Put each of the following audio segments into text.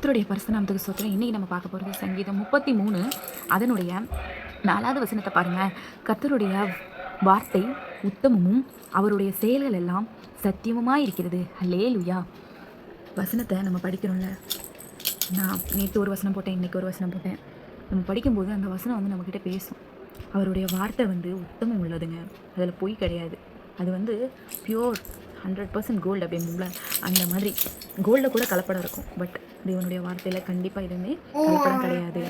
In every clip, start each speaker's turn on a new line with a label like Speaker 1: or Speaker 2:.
Speaker 1: கர்த்தருடைய பரிசுநாமத்துக்கு ஸ்தோத்திரம். இன்னைக்கு நம்ம பார்க்க போறது சங்கீதம் 33 அதனுடைய 4வது வசனத்தை பாருங்க. கர்த்தருடைய வார்த்தை உத்தமமும் அவருடைய செயல்கள் எல்லாம் சத்தியமுமாய் இருக்கிறது. அல்லேலூயா. வசனத்தை நம்ம படிக்கிறோம்ல. நான் நேற்று ஒரு வசனம் போட்டேன், இன்னைக்கு ஒரு வசனம் போட்டேன். நம்ம படிக்கும்போது அந்த வசனம் வந்து நம்மக்கிட்ட பேசும். அவருடைய வார்த்தை வந்து உத்தமம் உள்ளதுங்க. அதில் பொய் கிடையாது. அது வந்து பியோர் 100% கோல்டு அப்படிங்கும்ல, அந்த மாதிரி கோல்டில் கூட கலப்படம் இருக்கும். பட் தேவனுடைய வார்த்தையில் கண்டிப்பாக எதுவுமே கலப்படம் கிடையாது.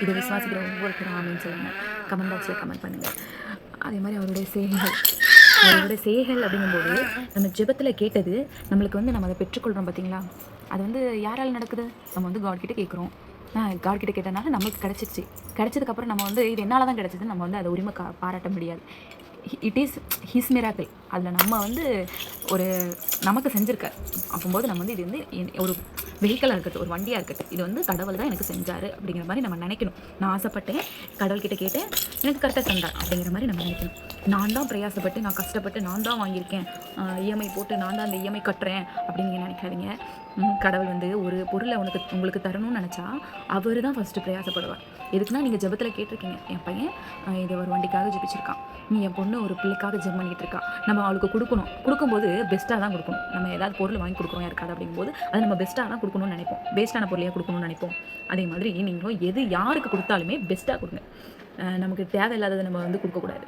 Speaker 1: இதை விசுவாசிக்கிற ஒவ்வொருத்தரும் ஆமேன்னு சொல்லுங்கள். கமெண்ட் பாக்ஸில் கமெண்ட் பண்ணுங்கள். அதே மாதிரி அவருடைய செய்கைகள் அப்படிங்கும்போது நம்ம ஜெபத்தில் கேட்டது நம்மளுக்கு வந்து நம்ம அதை பெற்றுக்கொள்கிறோம் பார்த்தீங்களா. அது வந்து யாரால் நடக்குது? நம்ம வந்து காட் கிட்ட கேட்குறோம். காட் கிட்ட கேட்டனால நம்மளுக்கு கிடச்சிச்சு. கிடச்சதுக்கப்புறம் நம்ம வந்து இது என்னால் தான் கிடச்சிது, நம்ம வந்து அதை உரிமை பாராட்ட முடியாது. It is his miracle. அதில் நம்ம வந்து ஒரு நமக்கு செஞ்சுருக்கார். அப்போது நம்ம வந்து இது வந்து ஒரு வெஹிக்கலாக இருக்கட்டும், ஒரு வண்டியாக இருக்கட்டும், இது வந்து கடவுள் தான் எனக்கு செஞ்சார் அப்படிங்கிற மாதிரி நம்ம நினைக்கணும். நான் ஆசைப்பட்டேன், கடவுள்கிட்ட கேட்டேன், எனக்கு கரெக்டாக தந்தார் அப்படிங்கிற மாதிரி நம்ம நினைக்கணும். நான் தான் பிரயாசப்பட்டு, நான் கஷ்டப்பட்டு, நான் தான் வாங்கியிருக்கேன், இஎம்ஐ போட்டு நான் தான் அந்த இஎம்ஐ கட்டுறேன் அப்படின்னு நீங்கள் நினைக்காதீங்க. கடவுள் வந்து ஒரு பொருளை உங்களுக்கு தரணும்னு நினச்சா அவர் தான் ஃபஸ்ட்டு பிரயாசப்படுவார். எதுக்குன்னா நீங்கள் ஜெபத்தில் கேட்டிருக்கீங்க, என் பையன் இது ஒரு வண்டிக்காக ஜெபிச்சிருக்கான், நீ என் பொண்ணு ஒரு பிள்ளைக்காக ஜெபம் பண்ணிகிட்டு இருக்கா, நம்ம அவளுக்கு கொடுக்கும்போது பெஸ்ட்டாக தான் கொடுக்கணும். நம்ம ஏதாவது பொருள் வாங்கி கொடுக்குறோம் யாருக்காது அப்படிங்கும்போது அதை நம்ம பெஸ்ட்டாக தான் கொடுக்கணும்னு நினைப்போம். வேஸ்ட்டான பொருளையாக கொடுக்கணும்னு நினைப்போம். அதே மாதிரி நீங்களும் யாருக்கு கொடுத்தாலுமே பெஸ்ட்டாக கொடுங்க. நமக்கு தேவையில்லாததை நம்ம வந்து கொடுக்கக்கூடாது.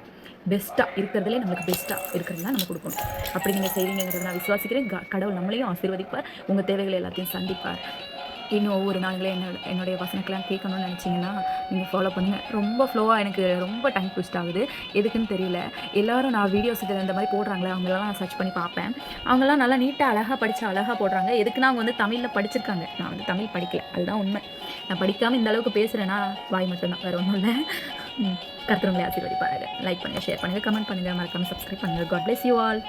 Speaker 1: பெஸ்ட்டாக இருக்கிறதுலே நம்மளுக்கு பெஸ்ட்டாக இருக்கிறதுலாம் நம்ம கொடுக்கணும். அப்படி நீங்கள் செய்வீங்கிறத நான் விசுவாசிக்கிறேன். கடவுள் நம்மளையும் ஆசீர்வதிப்பார், உங்கள் தேவைகளை எல்லாத்தையும் சந்திப்பார். இன்னும் ஒவ்வொரு நாள்களே என்னுடைய வசனக்கெல்லாம் கேட்கணும்னு நினச்சிங்கன்னா நீங்கள் ஃபாலோ பண்ணுங்கள். ரொம்ப ஃப்ளோவாக எனக்கு ரொம்ப டைம் ட்விஸ்ட் ஆகுது, எதுக்குன்னு தெரியல. எல்லோரும் நான் வீடியோஸ் இதில் இந்த மாதிரி போடுறாங்களே அவங்களெல்லாம் நான் சர்ச் பண்ணி பார்ப்பேன். அவங்களாம் நல்லா நீட்டாக அழகாக படித்து அழகாக போடுறாங்க. எதுக்குன்னா அவங்க வந்து தமிழில் படிச்சிருக்காங்க. நான் வந்து தமிழ் படிக்கல, அதுதான் உண்மை. நான் படிக்காமல் இந்த அளவுக்கு பேசுகிறேன்னா வாய் மட்டும்தான், வேறு ஒன்றும் இல்லை. கர்த்தர் உங்களை ஆசீர்வதிப்பாருங்க. லைக் பண்ணுங்கள், ஷேர் பண்ணுங்கள், கமெண்ட் பண்ணுங்கள், மறக்காமல் சப்ஸ்கிரைப் பண்ணுங்கள். God bless you all.